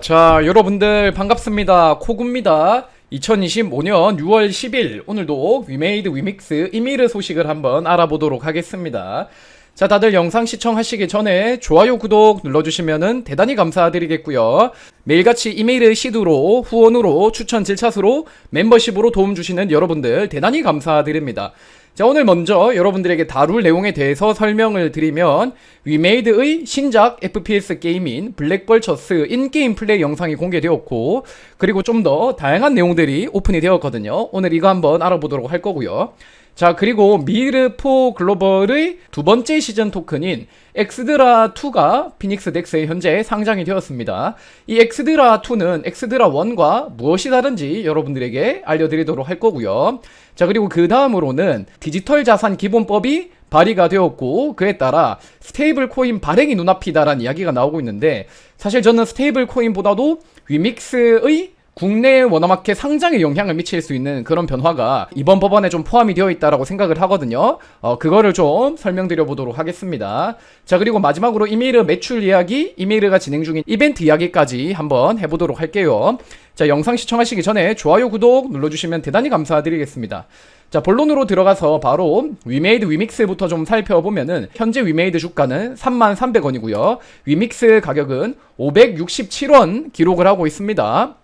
자, 여러분들 반갑습니다. 코구입니다. 2025년 6월 10일, 오늘도 위메이드 위믹스 이미르 소식을 한번 알아보도록 하겠습니다. 자, 다들 영상 시청하시기 전에 좋아요, 구독 눌러주시면은 대단히 감사드리겠고요. 매일같이 이메일 시드로, 후원으로, 추천 질차수로, 멤버십으로 도움 주시는 여러분들 대단히 감사드립니다. 자, 오늘 먼저 여러분들에게 다룰 내용에 대해서 설명을 드리면, 위메이드의 신작 FPS 게임인 블랙벌처스 인게임 플레이 영상이 공개되었고, 그리고 좀 더 다양한 내용들이 오픈이 되었거든요. 오늘 이거 한번 알아보도록 할 거고요. 자, 그리고 미르4 글로벌의 두 번째 시즌 토큰인 엑스드라2가 피닉스 덱스에 현재 상장이 되었습니다. 이 엑스드라2는 엑스드라1과 무엇이 다른지 여러분들에게 알려드리도록 할 거고요. 자, 그리고 그 다음으로는 디지털 자산 기본법이 발의가 되었고, 그에 따라 스테이블 코인 발행이 눈앞이다라는 이야기가 나오고 있는데, 사실 저는 스테이블 코인보다도 위믹스의 국내 워너마켓 상장에 영향을 미칠 수 있는 그런 변화가 이번 법안에 좀 포함이 되어 있다라고 생각을 하거든요. 그거를 좀 설명드려 보도록 하겠습니다. 자, 그리고 마지막으로 이메일 매출 이야기, 이메일가 진행 중인 이벤트 이야기까지 한번 해보도록 할게요. 자, 영상 시청하시기 전에 좋아요, 구독 눌러주시면 대단히 감사드리겠습니다. 자, 본론으로 들어가서 바로 위메이드 위믹스부터 좀 살펴보면은, 현재 위메이드 주가는 33,300원이고요. 위믹스 가격은 567원 기록을 하고 있습니다.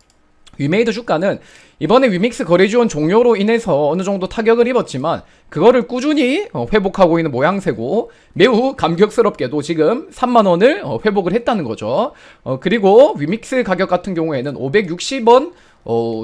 위메이드 주가는 이번에 위믹스 거래 지원 종료로 인해서 어느 정도 타격을 입었지만, 그거를 꾸준히 회복하고 있는 모양새고, 매우 감격스럽게도 지금 3만원을 회복을 했다는 거죠. 그리고 위믹스 가격 같은 경우에는 560원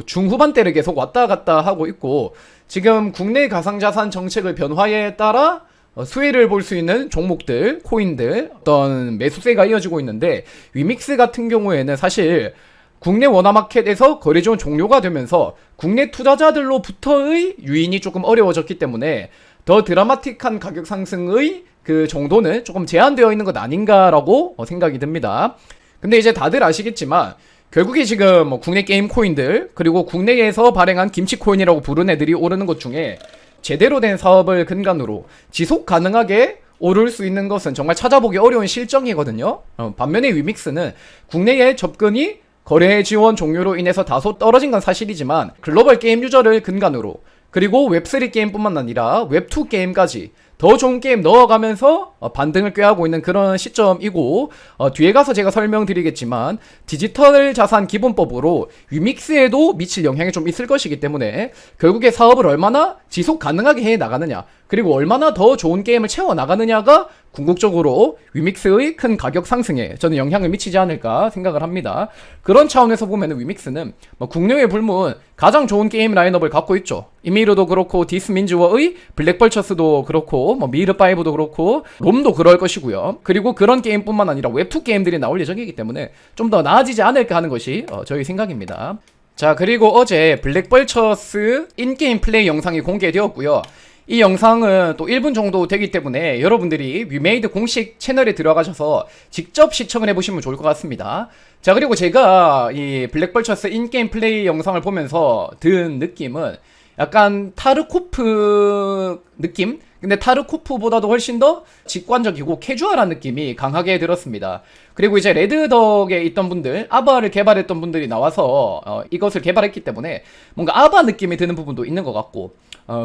중후반대를 계속 왔다 갔다 하고 있고, 지금 국내 가상자산 정책의 변화에 따라 수혜를 볼 수 있는 종목들, 코인들, 어떤 매수세가 이어지고 있는데, 위믹스 같은 경우에는 사실 국내 원화마켓에서 거래 지원 종료가 되면서 국내 투자자들로부터의 유인이 조금 어려워졌기 때문에 더 드라마틱한 가격 상승의 그 정도는 조금 제한되어 있는 것 아닌가라고 생각이 듭니다. 근데 이제 다들 아시겠지만, 결국에 지금 국내 게임 코인들, 그리고 국내에서 발행한 김치 코인이라고 부르는 애들이 오르는 것 중에 제대로 된 사업을 근간으로 지속 가능하게 오를 수 있는 것은 정말 찾아보기 어려운 실정이거든요. 반면에 위믹스는 국내에 접근이 거래 지원 종료로 인해서 다소 떨어진 건 사실이지만, 글로벌 게임 유저를 근간으로, 그리고 웹3 게임뿐만 아니라 웹2 게임까지 더 좋은 게임 넣어가면서 반등을 꾀하고 있는 그런 시점이고, 뒤에 가서 제가 설명드리겠지만 디지털 자산 기본법으로 위믹스에도 미칠 영향이 좀 있을 것이기 때문에, 결국에 사업을 얼마나 지속 가능하게 해 나가느냐, 그리고 얼마나 더 좋은 게임을 채워 나가느냐가 궁극적으로 위믹스의 큰 가격 상승에 저는 영향을 미치지 않을까 생각을 합니다. 그런 차원에서 보면 위믹스는 국내외 불문 가장 좋은 게임 라인업을 갖고 있죠. 이미르도 그렇고, 디스민즈워의 블랙벌처스도 그렇고, 미르5도 그렇고, 롬도 그럴 것이고요. 그리고 그런 게임뿐만 아니라 웹2 게임들이 나올 예정이기 때문에 좀 더 나아지지 않을까 하는 것이 저희 생각입니다. 자, 그리고 어제 블랙벌처스 인게임 플레이 영상이 공개되었고요. 이 영상은 또 1분 정도 되기 때문에 여러분들이 위메이드 공식 채널에 들어가셔서 직접 시청을 해보시면 좋을 것 같습니다. 자, 그리고 제가 이 블랙벌처스 인게임 플레이 영상을 보면서 든 느낌은 약간 타르코프 느낌? 근데 타르코프보다도 훨씬 더 직관적이고 캐주얼한 느낌이 강하게 들었습니다. 그리고 이제 레드덕에 있던 분들, 아바를 개발했던 분들이 나와서 이것을 개발했기 때문에 뭔가 아바 느낌이 드는 부분도 있는 것 같고,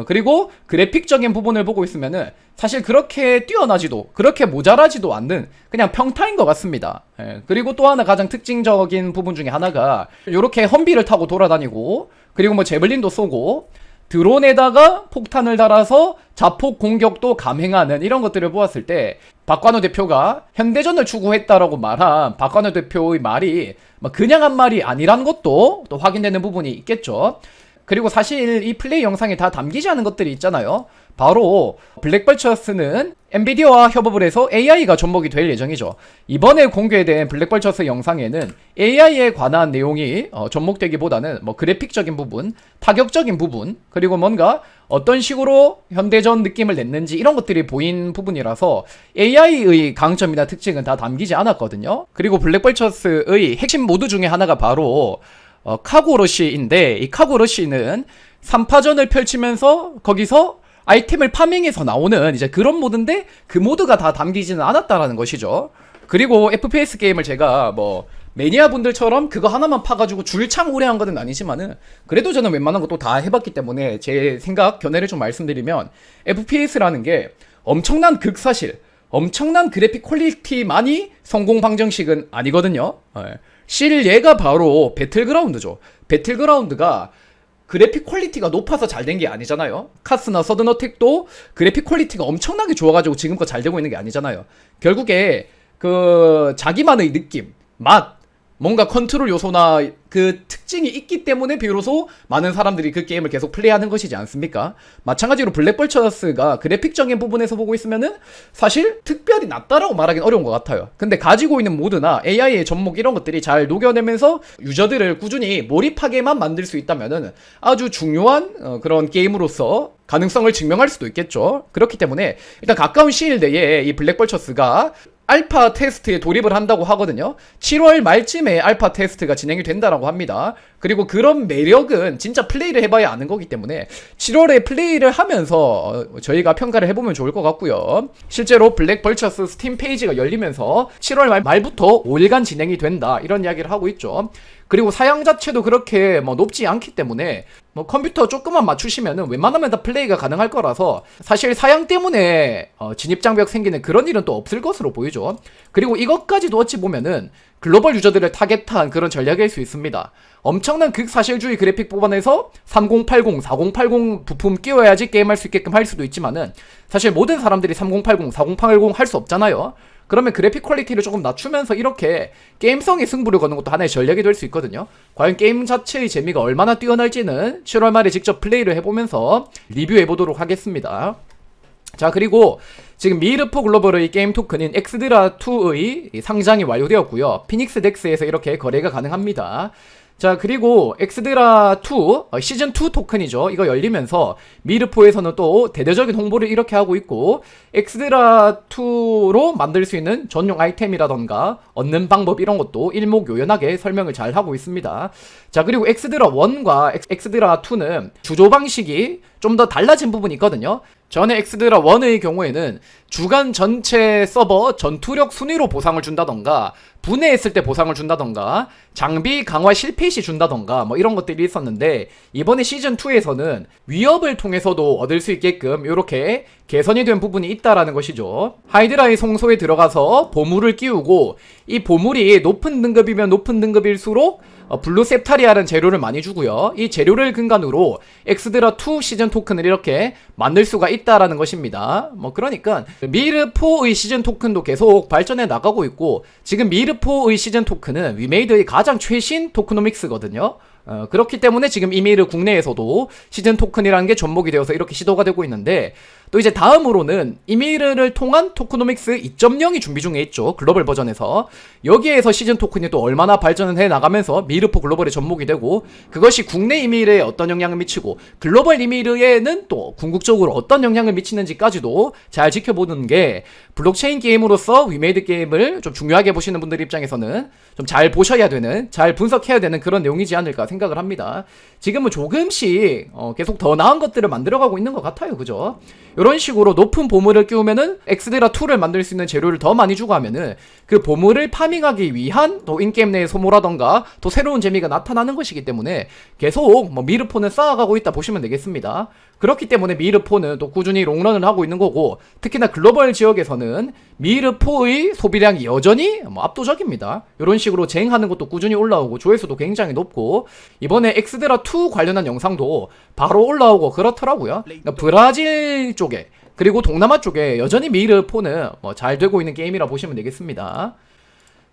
그리고 그래픽적인 부분을 보고 있으면은 사실 그렇게 뛰어나지도 그렇게 모자라지도 않는 그냥 평타인 것 같습니다. 그리고 또 하나 가장 특징적인 부분 중에 하나가, 요렇게 험비를 타고 돌아다니고, 그리고 제블린도 쏘고, 드론에다가 폭탄을 달아서 자폭 공격도 감행하는 이런 것들을 보았을 때, 박관우 대표가 현대전을 추구했다라고 말한 박관우 대표의 말이 그냥 한 말이 아니라는 것도 또 확인되는 부분이 있겠죠. 그리고 사실 이 플레이 영상에 다 담기지 않은 것들이 있잖아요. 바로 블랙벌처스는 엔비디아와 협업을 해서 AI가 접목이 될 예정이죠. 이번에 공개된 블랙벌처스 영상에는 AI에 관한 내용이 접목되기보다는 그래픽적인 부분, 타격적인 부분, 그리고 뭔가 어떤 식으로 현대전 느낌을 냈는지 이런 것들이 보인 부분이라서 AI의 강점이나 특징은 다 담기지 않았거든요. 그리고 블랙벌처스의 핵심 모드 중에 하나가 바로 카고러쉬인데, 이 카고러쉬는 3파전을 펼치면서 거기서 아이템을 파밍해서 나오는 이제 그런 모드인데, 그 모드가 다 담기지는 않았다라는 것이죠. 그리고 FPS 게임을 제가 매니아 분들처럼 그거 하나만 파가지고 줄창 오래 한 거는 아니지만은 그래도 저는 웬만한 것도 다 해봤기 때문에 제 생각 견해를 좀 말씀드리면 FPS라는 게 엄청난 극사실, 엄청난 그래픽 퀄리티만이 성공 방정식은 아니거든요. 실예가 바로 배틀그라운드죠. 배틀그라운드가 그래픽 퀄리티가 높아서 잘 된 게 아니잖아요. 카스나 서든어택도 그래픽 퀄리티가 엄청나게 좋아가지고 지금껏 잘 되고 있는 게 아니잖아요. 결국에 그 자기만의 느낌, 맛, 뭔가 컨트롤 요소나 그 특징이 있기 때문에 비로소 많은 사람들이 그 게임을 계속 플레이하는 것이지 않습니까? 마찬가지로 블랙벌처스가 그래픽적인 부분에서 보고 있으면은 사실 특별히 낫다라고 말하기는 어려운 것 같아요. 근데 가지고 있는 모드나 AI의 접목 이런 것들이 잘 녹여내면서 유저들을 꾸준히 몰입하게만 만들 수 있다면은 아주 중요한 그런 게임으로서 가능성을 증명할 수도 있겠죠. 그렇기 때문에 일단 가까운 시일 내에 이 블랙벌처스가 알파 테스트에 돌입을 한다고 하거든요. 7월 말쯤에 알파 테스트가 진행이 된다라고 합니다. 그리고 그런 매력은 진짜 플레이를 해봐야 아는 거기 때문에 7월에 플레이를 하면서 저희가 평가를 해보면 좋을 것 같고요. 실제로 블랙벌처스 스팀 페이지가 열리면서 7월 말부터 5일간 진행이 된다 이런 이야기를 하고 있죠. 그리고 사양 자체도 그렇게 높지 않기 때문에 컴퓨터 조금만 맞추시면은 웬만하면 다 플레이가 가능할 거라서 사실 사양 때문에 진입장벽 생기는 그런 일은 또 없을 것으로 보이죠. 그리고 이것까지도 어찌 보면은 글로벌 유저들을 타겟한 그런 전략일 수 있습니다. 엄청난 극사실주의 그래픽 뽑아내서 3080, 4080 부품 끼워야지 게임할 수 있게끔 할 수도 있지만은 사실 모든 사람들이 3080, 4080 할 수 없잖아요. 그러면 그래픽 퀄리티를 조금 낮추면서 이렇게 게임성의 승부를 거는 것도 하나의 전략이 될 수 있거든요. 과연 게임 자체의 재미가 얼마나 뛰어날지는 7월 말에 직접 플레이를 해보면서 리뷰해보도록 하겠습니다. 자, 그리고 지금 미르포 글로벌의 게임 토큰인 엑스드라2의 상장이 완료되었고요. 피닉스 덱스에서 이렇게 거래가 가능합니다. 자, 그리고 엑스드라2 시즌2 토큰이죠. 이거 열리면서 미르포에서는 또 대대적인 홍보를 이렇게 하고 있고 엑스드라2로 만들 수 있는 전용 아이템이라던가 얻는 방법 이런 것도 일목요연하게 설명을 잘 하고 있습니다. 자, 그리고 엑스드라1과 엑스드라2는 주조 방식이 좀 더 달라진 부분이 있거든요. 전에 엑스드라1의 경우에는 주간 전체 서버 전투력 순위로 보상을 준다던가 분해했을 때 보상을 준다던가 장비 강화 실패 시 준다던가 이런 것들이 있었는데 이번에 시즌2에서는 위협을 통해서도 얻을 수 있게끔 이렇게 개선이 된 부분이 있다라는 것이죠. 하이드라의 송소에 들어가서 보물을 끼우고 이 보물이 높은 등급이면 높은 등급일수록 블루 셉타리아라는 재료를 많이 주고요. 이 재료를 근간으로 엑스드라2 시즌 토큰을 이렇게 만들 수가 있다라는 것입니다. 그러니까 미르4의 시즌 토큰도 계속 발전해 나가고 있고 지금 미르4의 시즌 토큰은 위메이드의 가장 최신 토크노믹스거든요. 그렇기 때문에 지금 이미르 국내에서도 시즌 토큰이라는 게 접목이 되어서 이렇게 시도가 되고 있는데 또 이제 다음으로는 이미르를 통한 토크노믹스 2.0이 준비 중에 있죠. 글로벌 버전에서. 여기에서 시즌 토큰이 또 얼마나 발전을 해 나가면서 미르포 글로벌에 접목이 되고 그것이 국내 이미르에 어떤 영향을 미치고 글로벌 이미르에는 또 궁극적으로 어떤 영향을 미치는지까지도 잘 지켜보는 게 블록체인 게임으로서 위메이드 게임을 좀 중요하게 보시는 분들 입장에서는 좀 잘 보셔야 되는, 잘 분석해야 되는 그런 내용이지 않을까 생각을 합니다. 지금은 조금씩 계속 더 나은 것들을 만들어가고 있는 것 같아요. 그죠? 이런 식으로 높은 보물을 끼우면은 엑스드라2를 만들 수 있는 재료를 더 많이 주고 하면은 그 보물을 파밍하기 위한 또 인게임 내의 소모라던가 또 새로운 재미가 나타나는 것이기 때문에 계속 미르포는 쌓아가고 있다 보시면 되겠습니다. 그렇기 때문에 미르4는 또 꾸준히 롱런을 하고 있는 거고 특히나 글로벌 지역에서는 미르4의 소비량이 여전히 압도적입니다. 이런 식으로 쟁하는 것도 꾸준히 올라오고 조회수도 굉장히 높고 이번에 엑스드라2 관련한 영상도 바로 올라오고 그렇더라고요. 그러니까 브라질 쪽에 그리고 동남아 쪽에 여전히 미르4는 잘 되고 있는 게임이라 보시면 되겠습니다.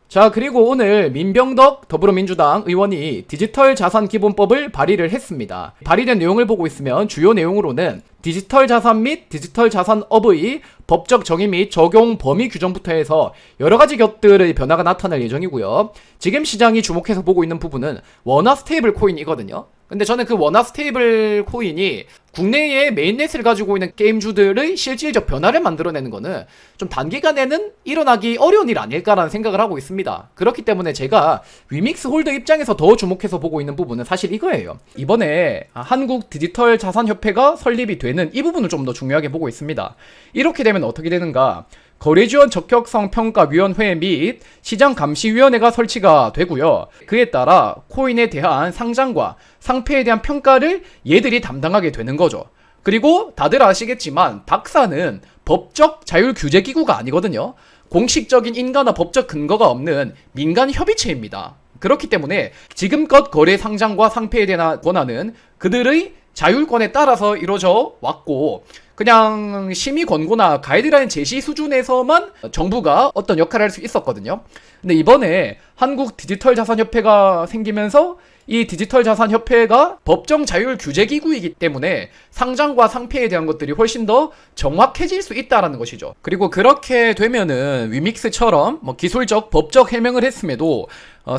자, 그리고 오늘 민병덕 더불어민주당 의원이 디지털 자산 기본법을 발의를 했습니다. 발의된 내용을 보고 있으면 주요 내용으로는 디지털 자산 및 디지털 자산업의 법적 정의 및 적용 범위 규정부터 해서 여러 가지 것들의 변화가 나타날 예정이고요. 지금 시장이 주목해서 보고 있는 부분은 원화 스테이블 코인이거든요. 근데 저는 그 원화 스테이블 코인이 국내의 메인넷을 가지고 있는 게임주들의 실질적 변화를 만들어내는 거는 좀 단기간에는 일어나기 어려운 일 아닐까라는 생각을 하고 있습니다. 그렇기 때문에 제가 위믹스 홀더 입장에서 더 주목해서 보고 있는 부분은 사실 이거예요. 이번에 한국 디지털 자산협회가 설립이 되는 이 부분을 좀 더 중요하게 보고 있습니다. 이렇게 되면 어떻게 되는가? 거래지원 적격성 평가위원회 및 시장감시위원회가 설치가 되고요. 그에 따라 코인에 대한 상장과 상폐에 대한 평가를 얘들이 담당하게 되는 거죠. 그리고 다들 아시겠지만 박사는 법적 자율규제기구가 아니거든요. 공식적인 인가나 법적 근거가 없는 민간 협의체입니다. 그렇기 때문에 지금껏 거래 상장과 상폐에 대한 권한은 그들의 자율권에 따라서 이루어져 왔고, 그냥 심의 권고나 가이드라인 제시 수준에서만 정부가 어떤 역할을 할 수 있었거든요. 근데 이번에 한국 디지털 자산협회가 생기면서 이 디지털 자산협회가 법정 자율 규제 기구이기 때문에 상장과 상폐에 대한 것들이 훨씬 더 정확해질 수 있다라는 것이죠. 그리고 그렇게 되면은 위믹스처럼 뭐 기술적 법적 해명을 했음에도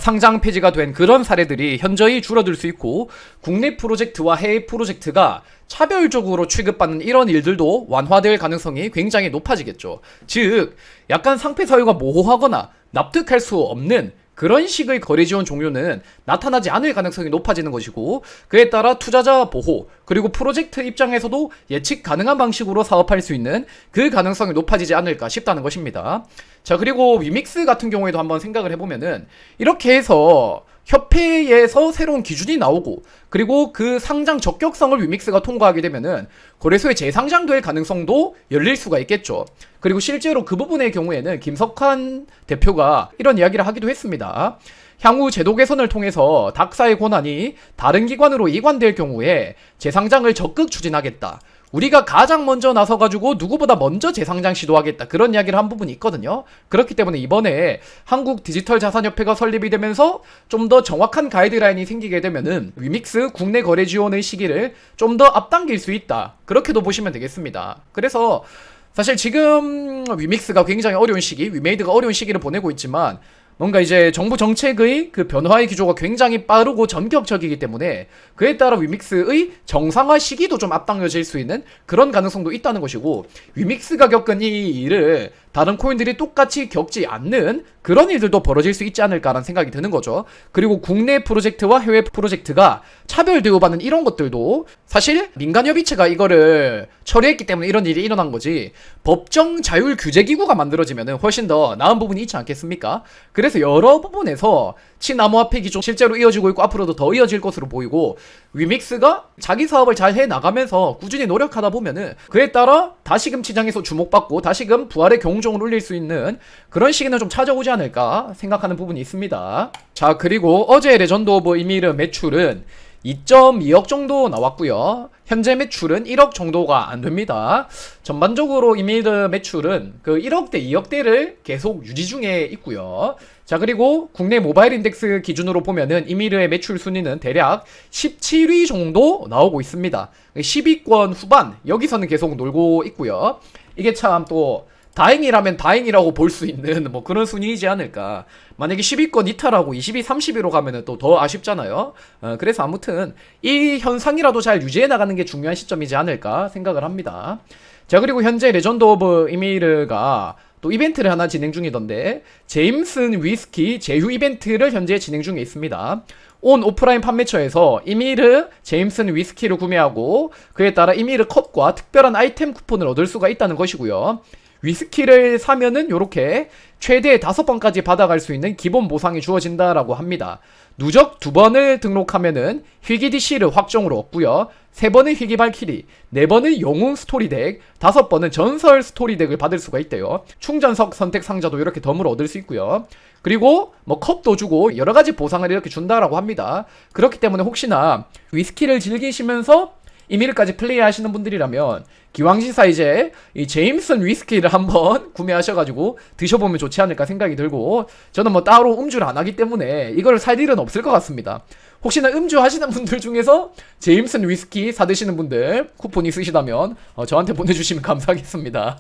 상장 폐지가 된 그런 사례들이 현저히 줄어들 수 있고, 국내 프로젝트와 해외 프로젝트가 차별적으로 취급받는 이런 일들도 완화될 가능성이 굉장히 높아지겠죠. 즉 약간 상폐 사유가 모호하거나 납득할 수 없는 그런 식의 거래 지원 종류는 나타나지 않을 가능성이 높아지는 것이고, 그에 따라 투자자 보호, 그리고 프로젝트 입장에서도 예측 가능한 방식으로 사업할 수 있는 그 가능성이 높아지지 않을까 싶다는 것입니다. 자, 그리고 위믹스 같은 경우에도 한번 생각을 해보면은 이렇게 해서 협회에서 새로운 기준이 나오고, 그리고 그 상장 적격성을 위믹스가 통과하게 되면은 거래소에 재상장될 가능성도 열릴 수가 있겠죠. 그리고 실제로 그 부분의 경우에는 김석환 대표가 이런 이야기를 하기도 했습니다. 향후 제도 개선을 통해서 닥사의 권한이 다른 기관으로 이관될 경우에 재상장을 적극 추진하겠다. 우리가 가장 먼저 나서가지고 누구보다 먼저 재상장 시도하겠다, 그런 이야기를 한 부분이 있거든요. 그렇기 때문에 이번에 한국 디지털 자산협회가 설립이 되면서 좀 더 정확한 가이드라인이 생기게 되면은 위믹스 국내 거래 지원의 시기를 좀 더 앞당길 수 있다, 그렇게도 보시면 되겠습니다. 그래서 사실 지금 위믹스가 굉장히 어려운 시기, 위메이드가 어려운 시기를 보내고 있지만 뭔가 이제 정부 정책의 그 변화의 기조가 굉장히 빠르고 전격적이기 때문에 그에 따라 위믹스의 정상화 시기도 좀 앞당겨질 수 있는 그런 가능성도 있다는 것이고, 위믹스가 겪은 이 일을 다른 코인들이 똑같이 겪지 않는 그런 일들도 벌어질 수 있지 않을까라는 생각이 드는 거죠. 그리고 국내 프로젝트와 해외 프로젝트가 차별 대우받는 이런 것들도 사실 민간협의체가 이거를 처리했기 때문에 이런 일이 일어난 거지, 법정 자율 규제 기구가 만들어지면 훨씬 더 나은 부분이 있지 않겠습니까? 그래서 여러 부분에서 친암호화폐 기조 실제로 이어지고 있고 앞으로도 더 이어질 것으로 보이고, 위믹스가 자기 사업을 잘 해나가면서 꾸준히 노력하다 보면은 그에 따라 다시금 시장에서 주목받고 다시금 부활의 경종을 울릴 수 있는 그런 시기는 좀 찾아오지 않을까 생각하는 부분이 있습니다. 자, 그리고 어제 레전드 오브 이미르 매출은 2.2억 정도 나왔고요. 현재 매출은 1억 정도가 안 됩니다. 전반적으로 이미르 매출은 그 1억대, 2억대를 계속 유지 중에 있고요. 자, 그리고 국내 모바일 인덱스 기준으로 보면은 이미르의 매출 순위는 대략 17위 정도 나오고 있습니다. 10위권 후반, 여기서는 계속 놀고 있고요. 이게 참 또 다행이라면 다행이라고 볼 수 있는 뭐 그런 순위이지 않을까. 만약에 10위권 이탈하고 20위, 30위로 가면은 또 더 아쉽잖아요. 그래서 아무튼 이 현상이라도 잘 유지해 나가는 게 중요한 시점이지 않을까 생각을 합니다. 자, 그리고 현재 레전드 오브 이미르가 또 이벤트를 하나 진행 중이던데, 제임슨 위스키 제휴 이벤트를 현재 진행 중에 있습니다. 온 오프라인 판매처에서 이미르 제임슨 위스키를 구매하고 그에 따라 이미르 컵과 특별한 아이템 쿠폰을 얻을 수가 있다는 것이고요. 위스키를 사면은 요렇게 최대 5번까지 받아갈 수 있는 기본 보상이 주어진다라고 합니다. 누적 2번을 등록하면은 희귀 DC를 확정으로 얻고요. 3번은 희귀 발키리, 4번은 영웅 스토리덱, 5번은 전설 스토리덱을 받을 수가 있대요. 충전석 선택 상자도 이렇게 덤으로 얻을 수 있고요. 그리고 뭐 컵도 주고 여러가지 보상을 이렇게 준다라고 합니다. 그렇기 때문에 혹시나 위스키를 즐기시면서 이미르까지 플레이하시는 분들이라면 기왕시사 이제 이 제임슨 위스키를 한번 구매하셔가지고 드셔보면 좋지 않을까 생각이 들고, 저는 뭐 따로 음주를 안 하기 때문에 이걸 살 일은 없을 것 같습니다. 혹시나 음주 하시는 분들 중에서 제임슨 위스키 사드시는 분들 쿠폰 있으시다면 저한테 보내주시면 감사하겠습니다.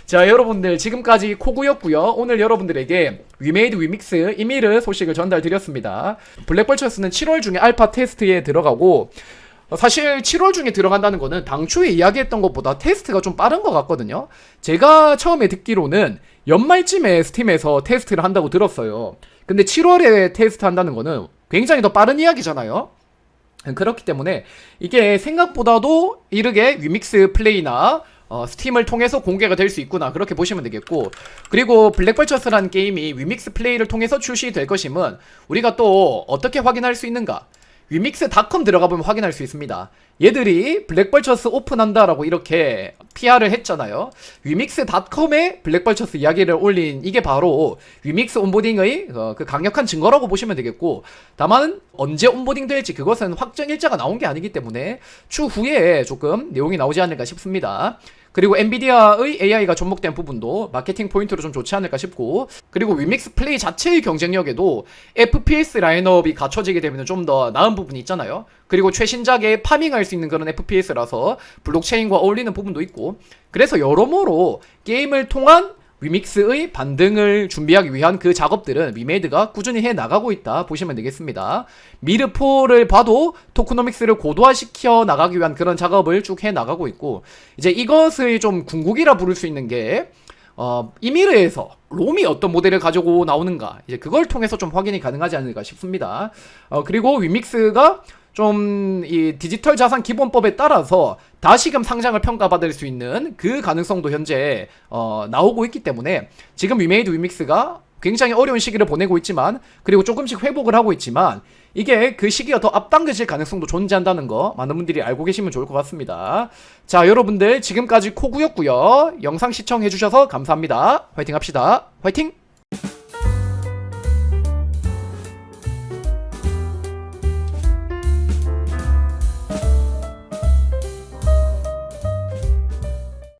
자, 여러분들 지금까지 코구였고요. 오늘 여러분들에게 위메이드 위믹스 이미르 소식을 전달드렸습니다. 블랙벌처스는 7월 중에 알파 테스트에 들어가고, 사실 7월 중에 들어간다는 거는 당초에 이야기했던 것보다 테스트가 좀 빠른 것 같거든요. 제가 처음에 듣기로는 연말쯤에 스팀에서 테스트를 한다고 들었어요. 근데 7월에 테스트 한다는 거는 굉장히 더 빠른 이야기잖아요. 그렇기 때문에 이게 생각보다도 이르게 위믹스 플레이나 스팀을 통해서 공개가 될 수 있구나, 그렇게 보시면 되겠고, 그리고 블랙벌처스라는 게임이 위믹스 플레이를 통해서 출시될 것임은 우리가 또 어떻게 확인할 수 있는가? 위믹스닷컴 들어가보면 확인할 수 있습니다. 얘들이 블랙벌처스 오픈한다라고 이렇게 PR을 했잖아요. 위믹스닷컴에 블랙벌처스 이야기를 올린 이게 바로 위믹스 온보딩의 그 강력한 증거라고 보시면 되겠고, 다만 언제 온보딩 될지 그것은 확정 일자가 나온 게 아니기 때문에 추후에 조금 내용이 나오지 않을까 싶습니다. 그리고 엔비디아의 AI가 접목된 부분도 마케팅 포인트로 좀 좋지 않을까 싶고, 그리고 위믹스 플레이 자체의 경쟁력에도 FPS 라인업이 갖춰지게 되면 좀 더 나은 부분이 있잖아요. 그리고 최신작에 파밍할 수 있는 그런 FPS라서 블록체인과 어울리는 부분도 있고, 그래서 여러모로 게임을 통한 위믹스의 반등을 준비하기 위한 그 작업들은 위메이드가 꾸준히 해나가고 있다 보시면 되겠습니다. 미르포를 봐도 토크노믹스를 고도화시켜 나가기 위한 그런 작업을 쭉 해나가고 있고, 이제 이것을 좀 궁극이라 부를 수 있는 게 이미르에서 롬이 어떤 모델을 가지고 나오는가, 이제 그걸 통해서 좀 확인이 가능하지 않을까 싶습니다. 그리고 위믹스가 좀 이 디지털 자산 기본법에 따라서 다시금 상장을 평가받을 수 있는 그 가능성도 현재 나오고 있기 때문에 지금 위메이드 위믹스가 굉장히 어려운 시기를 보내고 있지만, 그리고 조금씩 회복을 하고 있지만, 이게 그 시기가 더 앞당겨질 가능성도 존재한다는 거 많은 분들이 알고 계시면 좋을 것 같습니다. 자, 여러분들 지금까지 코구였고요. 영상 시청해주셔서 감사합니다. 화이팅 합시다. 화이팅!